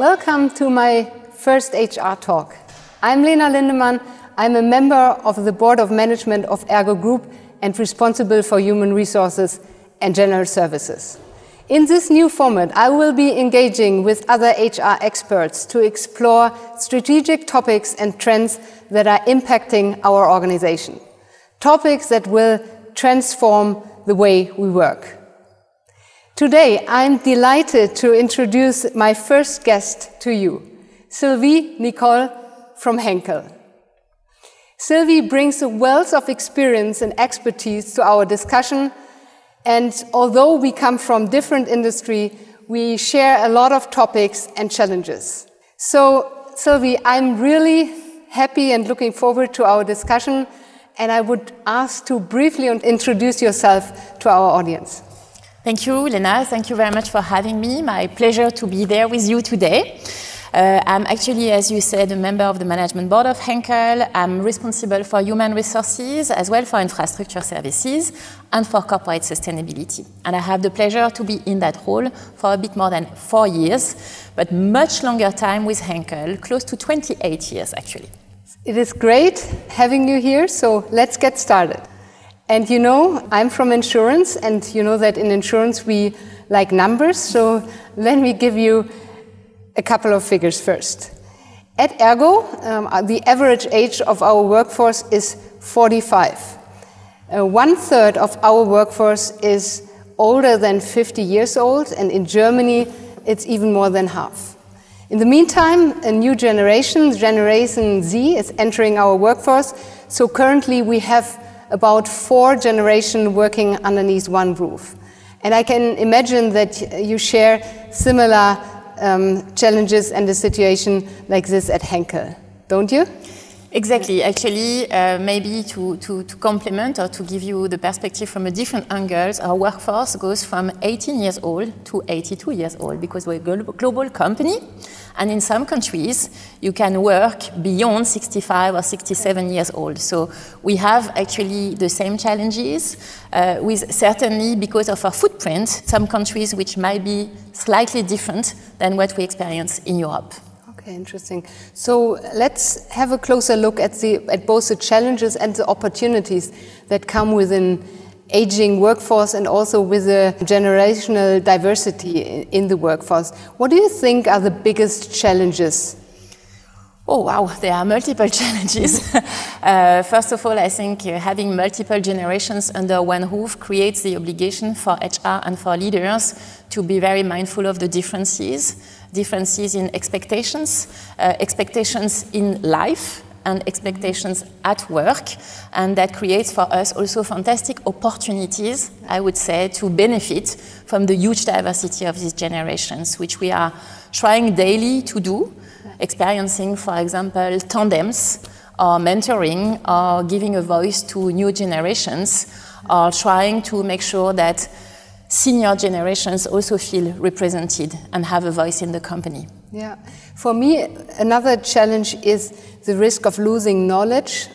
Welcome to my first HR talk. I'm Lena Lindemann. I'm a member of the Board of Management of ERGO Group and responsible for human resources and general services. In this new format, I will be engaging with other HR experts to explore strategic topics and trends that are impacting our organization. Topics that will transform the way we work. Today, I'm delighted to introduce my first guest to you, Sylvie Nicol from Henkel. Sylvie brings a wealth of experience and expertise to our discussion, and although we come from different industry, we share a lot of topics and challenges. So, Sylvie, I'm really happy and looking forward to our discussion, and I would ask to briefly introduce yourself to our audience. Thank you, Lena. Thank you very much for having me. My pleasure to be there with you today. I'm actually, as you said, a member of the management board of Henkel. I'm responsible for human resources, as well for infrastructure services, and for corporate sustainability. And I have the pleasure to be in that role for a bit more than 4 years, but much longer time with Henkel, close to 28 years, actually. It is great having you here, so let's get started. And you know, I'm from insurance, and you know that in insurance we like numbers, so let me give you a couple of figures first. At ERGO, the average age of our workforce is 45. 1/3 of our workforce is older than 50 years old, and in Germany it's even more than half. In the meantime, a new generation, Generation Z, is entering our workforce, so currently we have about 4 generations working underneath one roof. And I can imagine that you share similar challenges and a situation like this at Henkel, don't you? Exactly. Actually, maybe to complement or to give you the perspective from a different angle, our workforce goes from 18 years old to 82 years old because we're a global company. And in some countries, you can work beyond 65 or 67 years old. So we have actually the same challenges with certainly because of our footprint, some countries which might be slightly different than what we experience in Europe. Okay, interesting. So let's have a closer look at both the challenges and the opportunities that come with an aging workforce and also with a generational diversity in the workforce. What do you think are the biggest challenges? Oh, wow, there are multiple challenges. First of all, I think having multiple generations under one roof creates the obligation for HR and for leaders to be very mindful of the differences in expectations, expectations in life, and expectations at work, and that creates for us also fantastic opportunities, I would say, to benefit from the huge diversity of these generations, which we are trying daily to do, experiencing, for example, tandems, or mentoring, or giving a voice to new generations, or trying to make sure that senior generations also feel represented and have a voice in the company. Yeah, for me, another challenge is the risk of losing knowledge.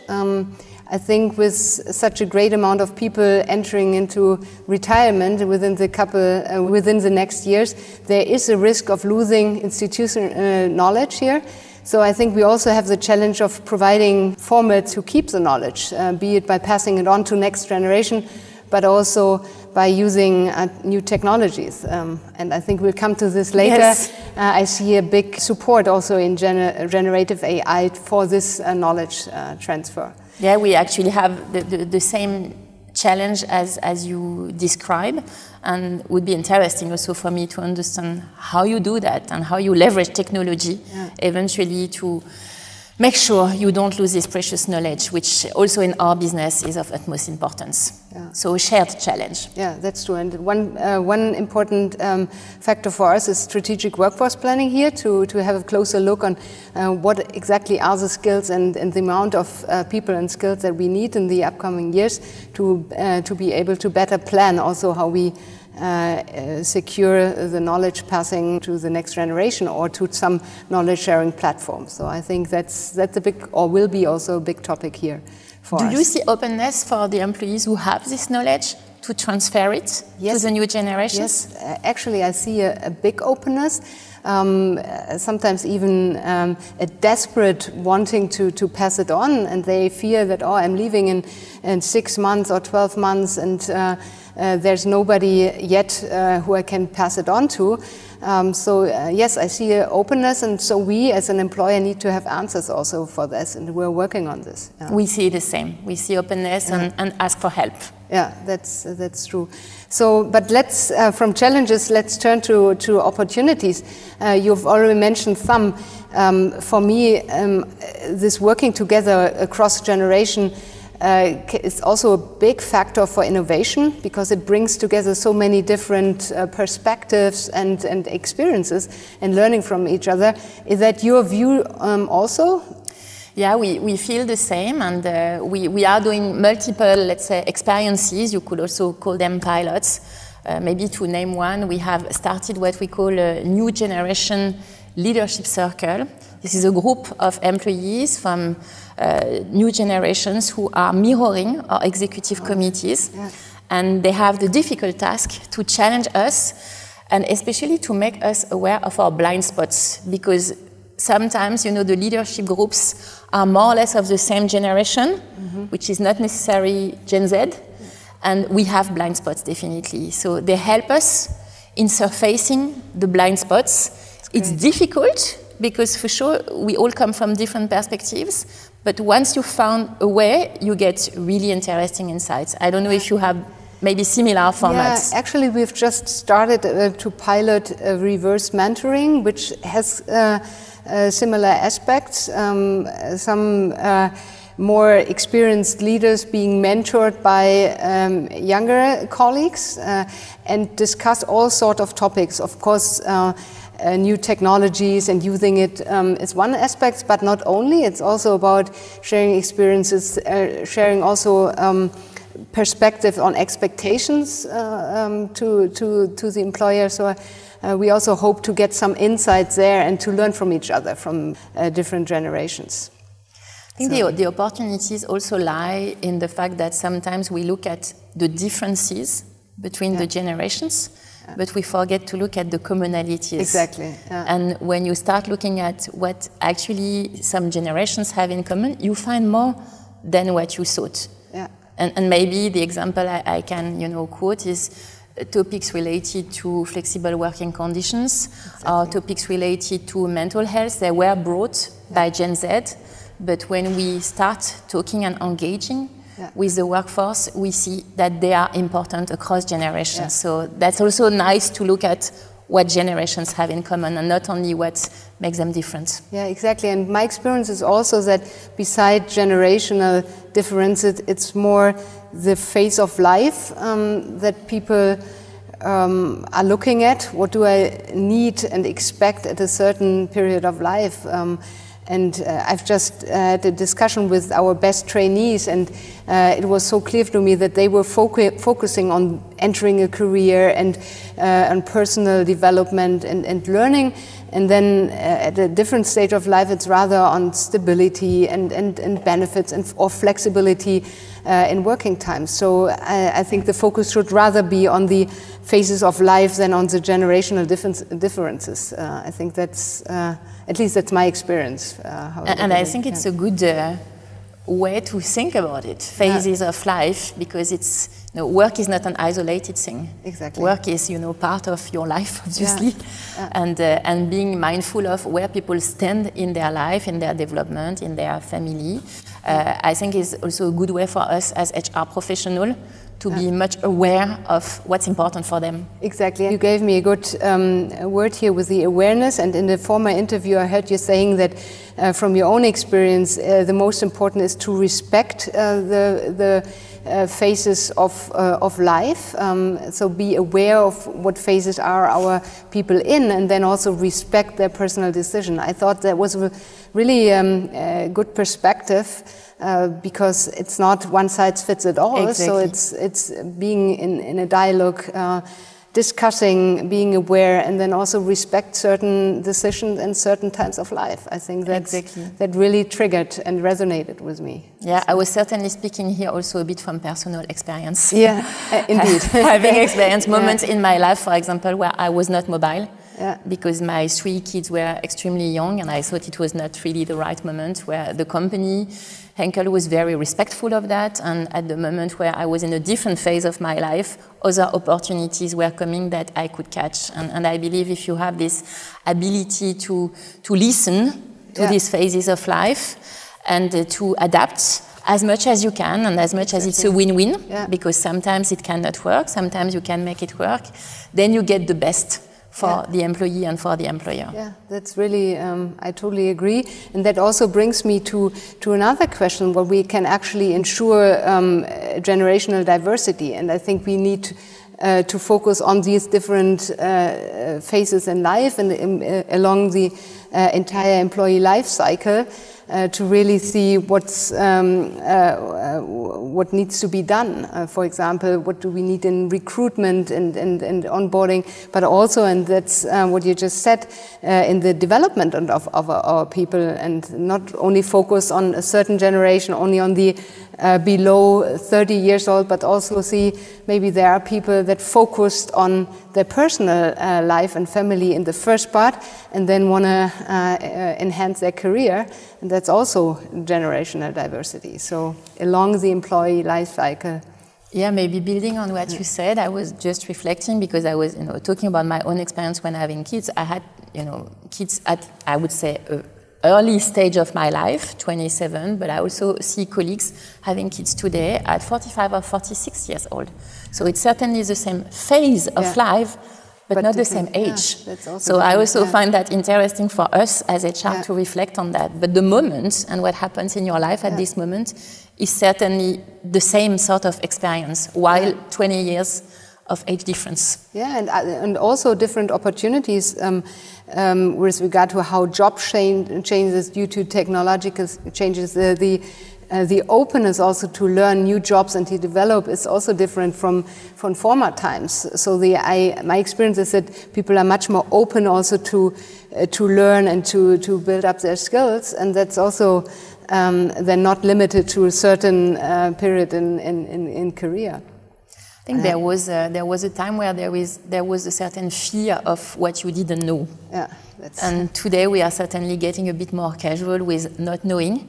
I think with such a great amount of people entering into retirement within the next years, there is a risk of losing institutional knowledge here. So I think we also have the challenge of providing formats to keep the knowledge, be it by passing it on to next generation, but also by using new technologies. And I think we'll come to this later. Yes. I see a big support also in generative AI for this knowledge transfer. Yeah, we actually have the same challenge as you describe, and it would be interesting also for me to understand how you do that and how you leverage technology eventually to make sure you don't lose this precious knowledge, which also in our business is of utmost importance. Yeah. So a shared challenge. Yeah, that's true. And one important factor for us is strategic workforce planning here, to have a closer look on what exactly are the skills and the amount of people and skills that we need in the upcoming years to be able to better plan also how we secure the knowledge passing to the next generation or to some knowledge sharing platform. So I think that's a big, or will be also a big topic here for us. Do you see openness for the employees who have this knowledge to transfer it to the new generations? Yes, actually I see a big openness. sometimes even a desperate wanting to pass it on, and they fear that, oh, I'm leaving in 6 months or 12 months, and there's nobody yet who I can pass it on to. Yes, I see an openness, and so we as an employer need to have answers also for this, and we're working on this. Yeah. We see the same. We see openness and ask for help. Yeah, that's true. So, but let's, from challenges, let's turn to opportunities. You've already mentioned some. For me, this working together across generation is also a big factor for innovation, because it brings together so many different perspectives and experiences and learning from each other. Is that your view also? Yeah, we feel the same, and we are doing multiple, let's say, experiences. You could also call them pilots. Maybe to name one, we have started what we call a new generation leadership circle. This is a group of employees from new generations who are mirroring our executive committees, and they have the difficult task to challenge us, and especially to make us aware of our blind spots, because sometimes, the leadership groups are more or less of the same generation, which is not necessarily Gen Z, and we have blind spots, definitely. So they help us in surfacing the blind spots. It's difficult, because for sure, we all come from different perspectives, but once you found a way, you get really interesting insights. I don't know if you have maybe similar formats. Yeah, actually, we've just started to pilot reverse mentoring, which has similar aspects. Some more experienced leaders being mentored by younger colleagues and discuss all sorts of topics. Of course, new technologies and using it is one aspect, but not only. It's also about sharing experiences, sharing also perspective on expectations to the employer. So we also hope to get some insights there and to learn from each other, from different generations. I think the opportunities also lie in the fact that sometimes we look at the differences between the generations, but we forget to look at the commonalities. Exactly. And when you start looking at what actually some generations have in common, you find more than what you thought. And maybe the example I can quote is topics related to flexible working conditions, or topics related to mental health. They were brought by Gen Z, but when we start talking and engaging with the workforce, we see that they are important across generations. So that's also nice to look at what generations have in common and not only what makes them different. Yeah, exactly. And my experience is also that beside generational differences, it's more the phase of life that people are looking at. What do I need and expect at a certain period of life? And I've just had a discussion with our best trainees, and it was so clear to me that they were focusing on entering a career and on personal development and learning. And then at a different stage of life, it's rather on stability and benefits or flexibility in working time. So I think the focus should rather be on the phases of life than on the generational differences. I think that's, at least that's my experience. And I think it's a good way to think about it, phases of life, because it's, work is not an isolated thing. Exactly. Work is, part of your life, obviously. And being mindful of where people stand in their life, in their development, in their family, I think is also a good way for us as HR professionals to be much aware of what's important for them. Exactly. You gave me a good word here with the awareness, and in the former interview I heard you saying that from your own experience the most important is to respect the phases of life, so be aware of what phases are our people in, and then also respect their personal decision. I thought that was a really good perspective, because it's not one size fits it all. Exactly. So it's being in a dialogue, discussing, being aware, and then also respect certain decisions and certain times of life. I think that really triggered and resonated with me. Yeah, I was certainly speaking here also a bit from personal experience. Yeah, indeed. Having experienced moments in my life, for example, where I was not mobile. because my 3 kids were extremely young, and I thought it was not really the right moment where the company, Henkel, was very respectful of that, and at the moment where I was in a different phase of my life, other opportunities were coming that I could catch. And I believe if you have this ability to listen to these phases of life and to adapt as much as you can, and as much as it's a win-win, because sometimes it cannot work, sometimes you can make it work, then you get the best for the employee and for the employer. Yeah, that's really, I totally agree. And that also brings me to another question, where we can actually ensure generational diversity. And I think we need to focus on these different phases in life and along the entire employee life cycle. To really see what needs to be done. For example, what do we need in recruitment and onboarding, but also, and that's what you just said, in the development of our people, and not only focus on a certain generation, only on the below 30 years old, but also see maybe there are people that focused on their personal life and family in the first part, and then want to enhance their career. And that's also generational diversity. So along the employee life cycle. Yeah, maybe building on what you said, I was just reflecting, because I was, talking about my own experience when having kids. I had, kids at, I would say, early stage of my life, 27, but I also see colleagues having kids today at 45 or 46 years old. So it's certainly the same phase of life, but not the same age. So I also find that interesting for us as HR to reflect on that. But the moment and what happens in your life at this moment is certainly the same sort of experience, while 20 years of age difference. Yeah, and also different opportunities with regard to how job changes due to technological changes. The openness also to learn new jobs and to develop is also different from former times. So my experience is that people are much more open also to learn and to build up their skills, and that's also they're not limited to a certain period in career. I think there was a time where there was a certain fear of what you didn't know. Yeah, and today we are certainly getting a bit more casual with not knowing,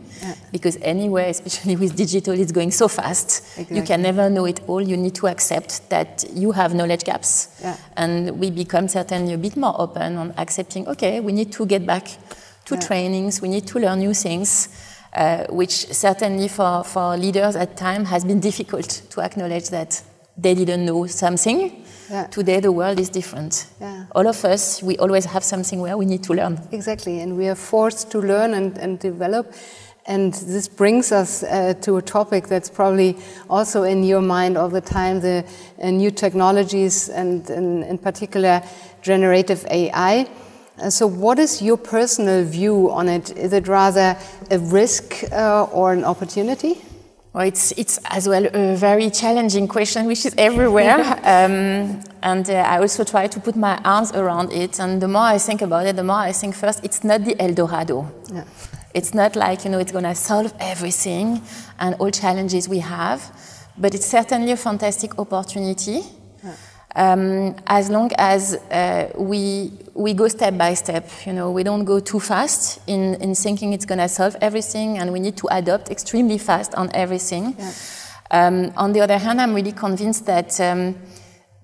because anyway, especially with digital, it's going so fast. Exactly. You can never know it all. You need to accept that you have knowledge gaps. And we become certainly a bit more open on accepting, okay, we need to get back to trainings, we need to learn new things, which certainly for leaders at times has been difficult to acknowledge that they didn't know something. Today the world is different. All of us, we always have something where we need to learn. Exactly, and we are forced to learn and develop. And this brings us to a topic that's probably also in your mind all the time, the new technologies, and in particular generative AI. So what is your personal view on it? Is it rather a risk or an opportunity? Well, it's as well a very challenging question, which is everywhere. And I also try to put my arms around it. And the more I think about it, the more I think first, it's not the El Dorado. It's not like, it's going to solve everything and all challenges we have. But it's certainly a fantastic opportunity. As long as we go step by step, we don't go too fast in thinking it's going to solve everything, and we need to adapt extremely fast on everything. On the other hand, I'm really convinced that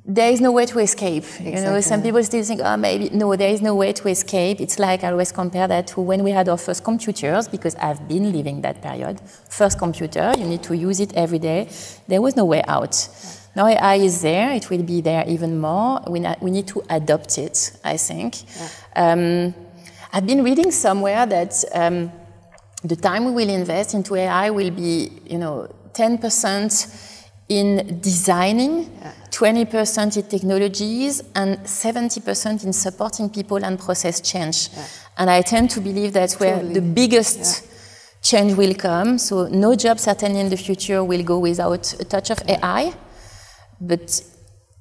there is no way to escape. Some people still think, oh, maybe, no, there is no way to escape. It's like I always compare that to when we had our first computers, because I've been living that period. First computer, you need to use it every day. There was no way out. Now AI is there, it will be there even more. We need to adopt it, I think. I've been reading somewhere that the time we will invest into AI will be, 10% in designing, 20% in technologies, and 70% in supporting people and process change. And I tend to believe that's where the biggest change will come. So no job certainly in the future will go without a touch of AI. But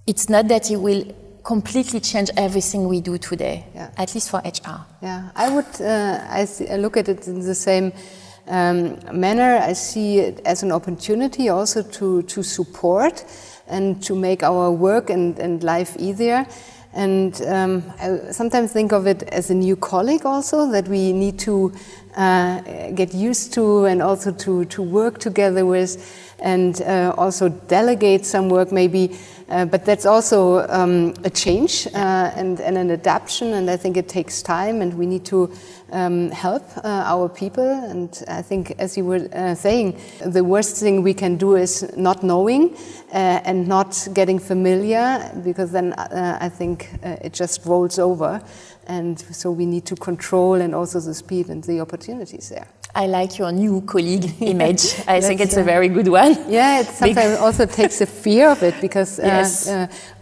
it's not that it will completely change everything we do today, at least for HR. Yeah, I would I look at it in the same manner. I see it as an opportunity also to support and to make our work and life easier. And I sometimes think of it as a new colleague also, that we need to get used to and also to work together with, and also delegate some work maybe. But that's also a change and an adaptation, and I think it takes time, and we need to help our people. And I think, as you were saying, the worst thing we can do is not knowing and not getting familiar, because then I think it just rolls over. And so we need to control, and also the speed and the opportunities there. I like your new colleague image. I think it's a very good one. Yeah, it sometimes also takes the fear of it, because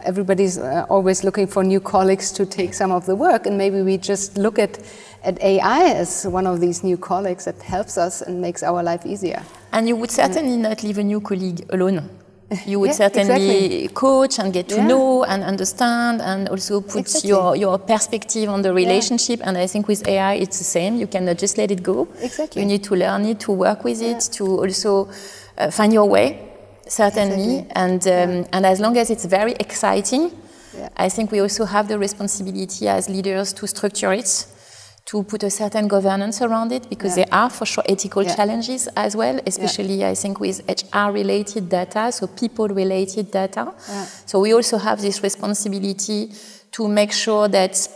everybody's always looking for new colleagues to take some of the work, and maybe we just look at AI as one of these new colleagues that helps us and makes our life easier. And you would certainly not leave a new colleague alone. You would certainly coach and get to know and understand, and also put your perspective on the relationship. And I think with AI it's the same. You cannot just let it go. You need to learn it, to work with it, to also find your way, certainly. And as long as it's very exciting, I think we also have the responsibility as leaders to structure it, to put a certain governance around it, because there are for sure ethical challenges as well, especially I think with HR-related data, so people-related data. So we also have this responsibility to make sure that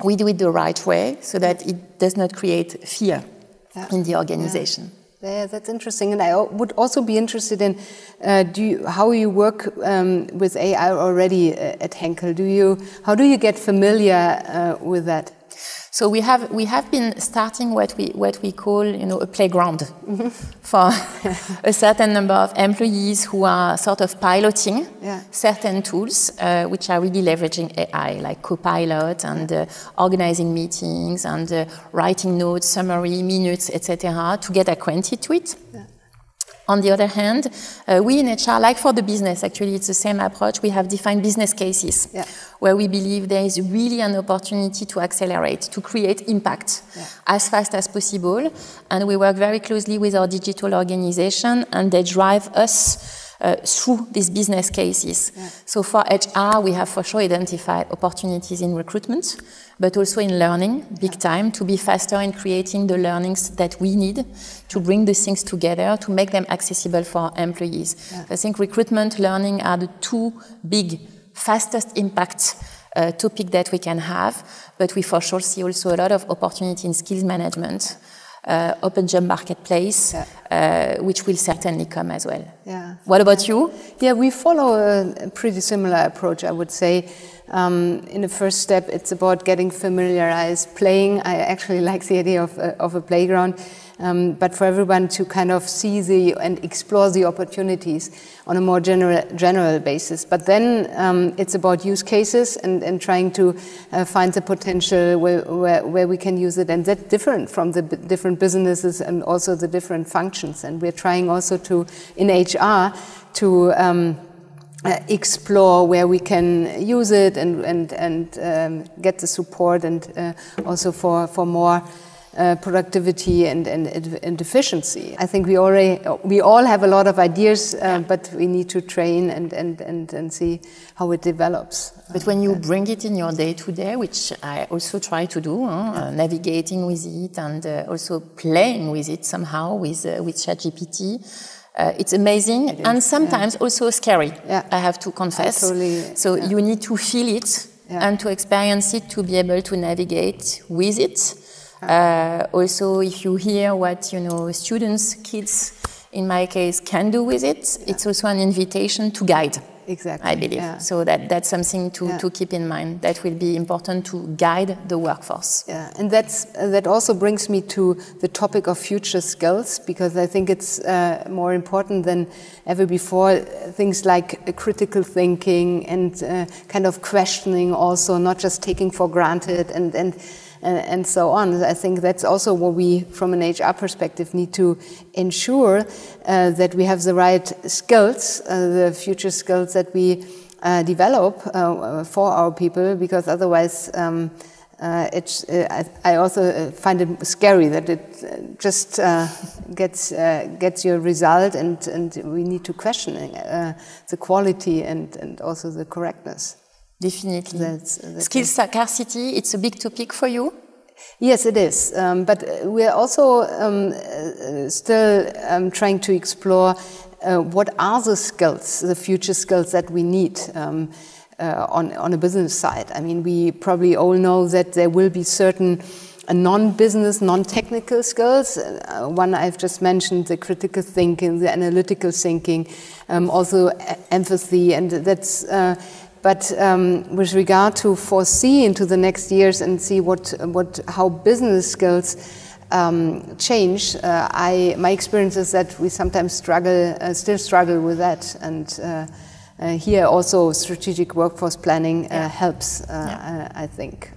we do it the right way, so that it does not create fear in the organization. Yeah, that's interesting. And I would also be interested in how you work with AI already at Henkel. How do you get familiar with that? So we have been starting what we call, a playground for a certain number of employees who are sort of piloting certain tools which are really leveraging AI, like Copilot and organizing meetings and writing notes, summary, minutes, etc., to get acquainted to it. On the other hand, we in HR, like for the business, actually it's the same approach, we have defined business cases where we believe there is really an opportunity to accelerate, to create impact as fast as possible. And we work very closely with our digital organization, and they drive us through these business cases. So for HR, we have for sure identified opportunities in recruitment, but also in learning, big time, to be faster in creating the learnings that we need to bring these things together, to make them accessible for our employees. I think recruitment, learning are the two big, fastest impact topic that we can have, but we for sure see also a lot of opportunity in skills management, open job marketplace, which will certainly come as well. What about you? Yeah, we follow a pretty similar approach, I would say. In the first step, it's about getting familiarized, playing. I actually like the idea of a playground, but for everyone to kind of see and explore the opportunities on a more general basis. But then it's about use cases and trying to find the potential where we can use it, and that's different from the different businesses and also the different functions. And we're trying also to, in HR, to explore where we can use it and get the support, and also for more productivity and efficiency. I think we all have a lot of ideas, but we need to train and see how it develops. But when you bring it in your day-to-day, which I also try to do, navigating with it and also playing with it somehow with ChatGPT, it's amazing and sometimes also scary, I have to confess. So you need to feel it and to experience it to be able to navigate with it. Also, if you hear what students, kids, in my case, can do with it, it's also an invitation to guide. Exactly. I believe. So that's something to keep in mind. That will be important to guide the workforce. Yeah, and that also brings me to the topic of future skills, because I think it's more important than ever before. Things like critical thinking and kind of questioning, also not just taking for granted and so on. I think that's also what we, from an HR perspective, need to ensure that we have the right skills, the future skills that we develop for our people, because otherwise I also find it scary that it just gets your result, and we need to question the quality and also the correctness. Definitely. Skills scarcity, it's a big topic for you? Yes, it is. But we're also still trying to explore what are the skills, the future skills that we need on a business side. I mean, we probably all know that there will be certain non-business, non-technical skills. One I've just mentioned, the critical thinking, the analytical thinking, also empathy, and that's. But with regard to foresee into the next years and see how business skills change, my experience is that we sometimes still struggle with that, and here also strategic workforce planning helps. I think.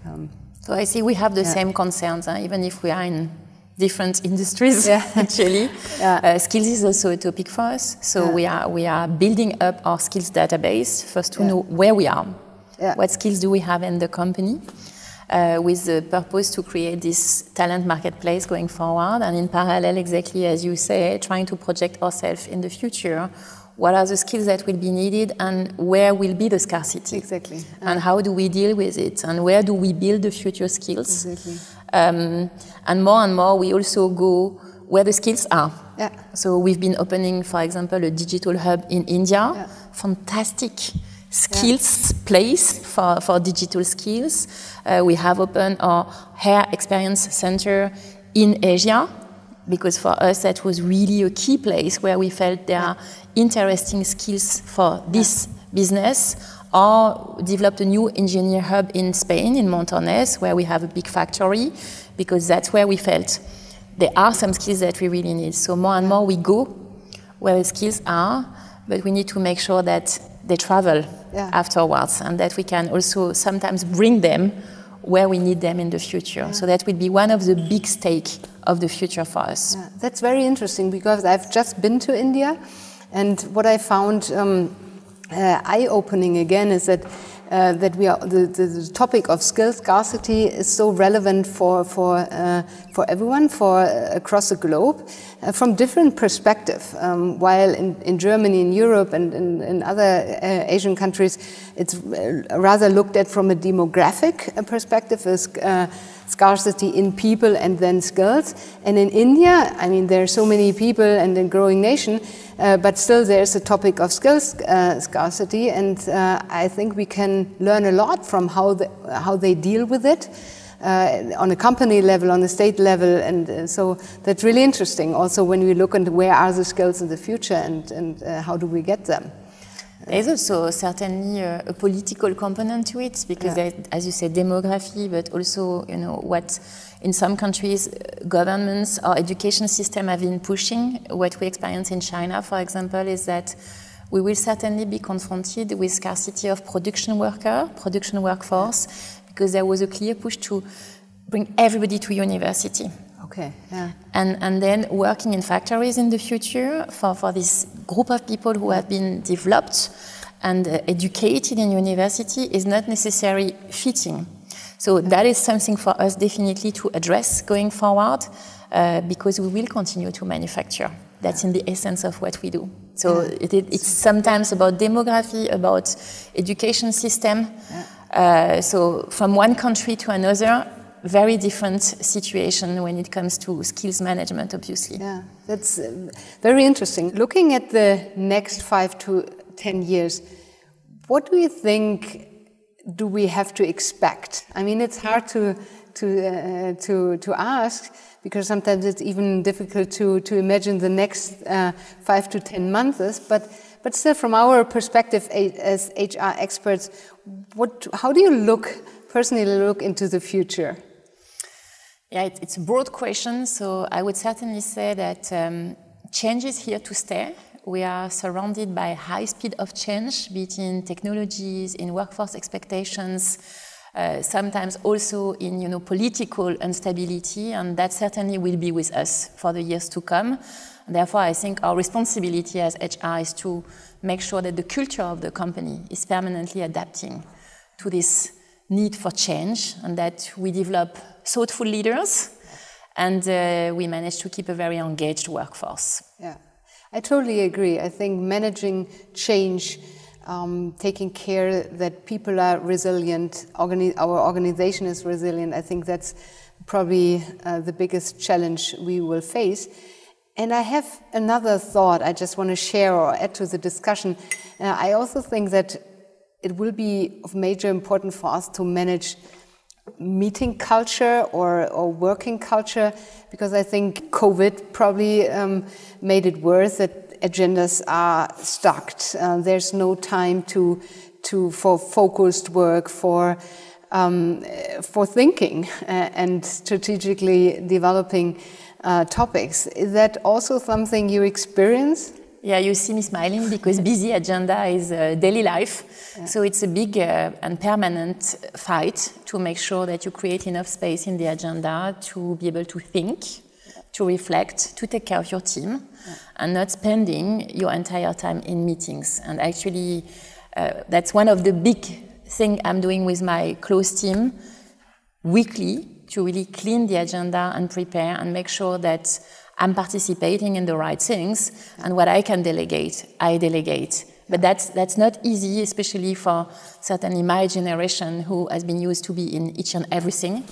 So I see we have the same concerns, even if we are in different industries, actually. Skills is also a topic for us. So we are building up our skills database, first to know where we are, what skills do we have in the company, with the purpose to create this talent marketplace going forward, and in parallel, exactly as you say, trying to project ourselves in the future. What are the skills that will be needed and where will be the scarcity? Exactly. And how do we deal with it? And where do we build the future skills? Exactly. And more, we also go where the skills are. Yeah. So we've been opening, for example, a digital hub in India. Yeah. Fantastic skills place for digital skills. We have opened our hair experience center in Asia, because for us that was really a key place where we felt there are interesting skills for this business. Or developed a new engineer hub in Spain, in Montornès, where we have a big factory, because that's where we felt there are some skills that we really need. So more and more we go where the skills are, but we need to make sure that they travel afterwards, and that we can also sometimes bring them where we need them in the future. So that will be one of the big stakes of the future for us. Yeah. That's very interesting, because I've just been to India, and what I found eye-opening again is that the topic of skill scarcity is so relevant for everyone, across the globe, from different perspective. While in Germany, in Europe, and in other Asian countries, it's rather looked at from a demographic perspective as scarcity in people and then skills. And in India, I mean, there are so many people and a growing nation, but still there's a topic of skills scarcity, and I think we can learn a lot from how they deal with it on a company level, on a state level, and so that's really interesting. Also, when we look at where are the skills in the future, and how do we get them. There's also certainly a political component to it, because there, as you said, demography, but also, you know, what in some countries governments or education system have been pushing. What we experience in China, for example, is that we will certainly be confronted with scarcity of production workforce, because there was a clear push to bring everybody to university. Okay. Yeah. And then working in factories in the future for this group of people who have been developed and educated in university is not necessarily fitting. So that is something for us definitely to address going forward, because we will continue to manufacture. That's in the essence of what we do. So it's sometimes about demography, about education system. So from one country to another, very different situation when it comes to skills management, obviously. Yeah, that's very interesting. Looking at the next 5 to 10 years, what do you think do we have to expect? I mean, it's hard to ask, because sometimes it's even difficult to imagine the next 5 to 10 months. But still, from our perspective as HR experts, how do you personally look into the future? Yeah, it's a broad question, so I would certainly say that change is here to stay. We are surrounded by high speed of change, be it in technologies, in workforce expectations, sometimes also in political instability, and that certainly will be with us for the years to come. And therefore, I think our responsibility as HR is to make sure that the culture of the company is permanently adapting to this need for change, and that we develop thoughtful leaders, and we manage to keep a very engaged workforce. Yeah, I totally agree. I think managing change taking care that people are resilient, our organization is resilient. I think that's probably the biggest challenge we will face. And I have another thought I just want to share or add to the discussion. I also think that it will be of major importance for us to manage meeting culture or working culture, because I think COVID probably made it worse that agendas are stuck. There's no time for focused work, for thinking and strategically developing topics. Is that also something you experience? Yeah, you see me smiling because busy agenda is daily life. Yeah. So it's a big and permanent fight to make sure that you create enough space in the agenda to be able to think, to reflect, to take care of your team, and not spending your entire time in meetings. And actually, that's one of the big things I'm doing with my close team weekly, to really clean the agenda and prepare and make sure that I'm participating in the right things, and what I can delegate, I delegate. But that's not easy, especially for certainly my generation who has been used to be in each and everything.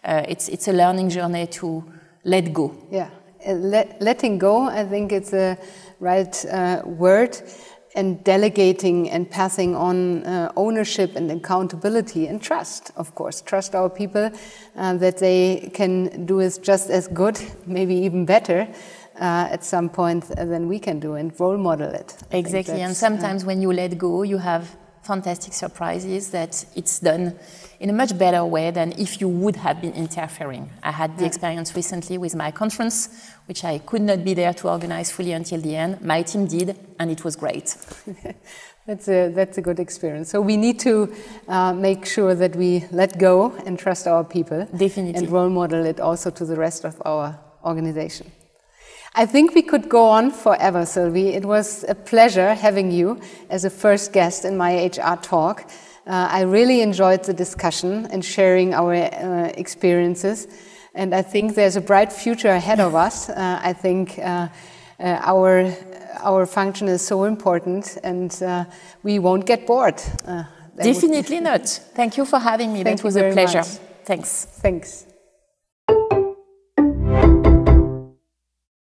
It's a learning journey to let go. Yeah, letting go, I think it's a right word. And delegating and passing on ownership and accountability and trust, of course. Trust our people that they can do it just as good, maybe even better at some point than we can do, and role model it. Exactly, and sometimes when you let go, you have fantastic surprises that it's done in a much better way than if you would have been interfering. I had the experience recently with my conference, which I could not be there to organize fully until the end. My team did, and it was great. That's a good experience. So we need to make sure that we let go and trust our people. Definitely. And role model it also to the rest of our organization. I think we could go on forever, Sylvie. It was a pleasure having you as a first guest in my HR talk. I really enjoyed the discussion and sharing our experiences. And I think there's a bright future ahead of us. I think our function is so important, and we won't get bored. Definitely not. Thank you for having me. That was a pleasure. Thanks. Thanks.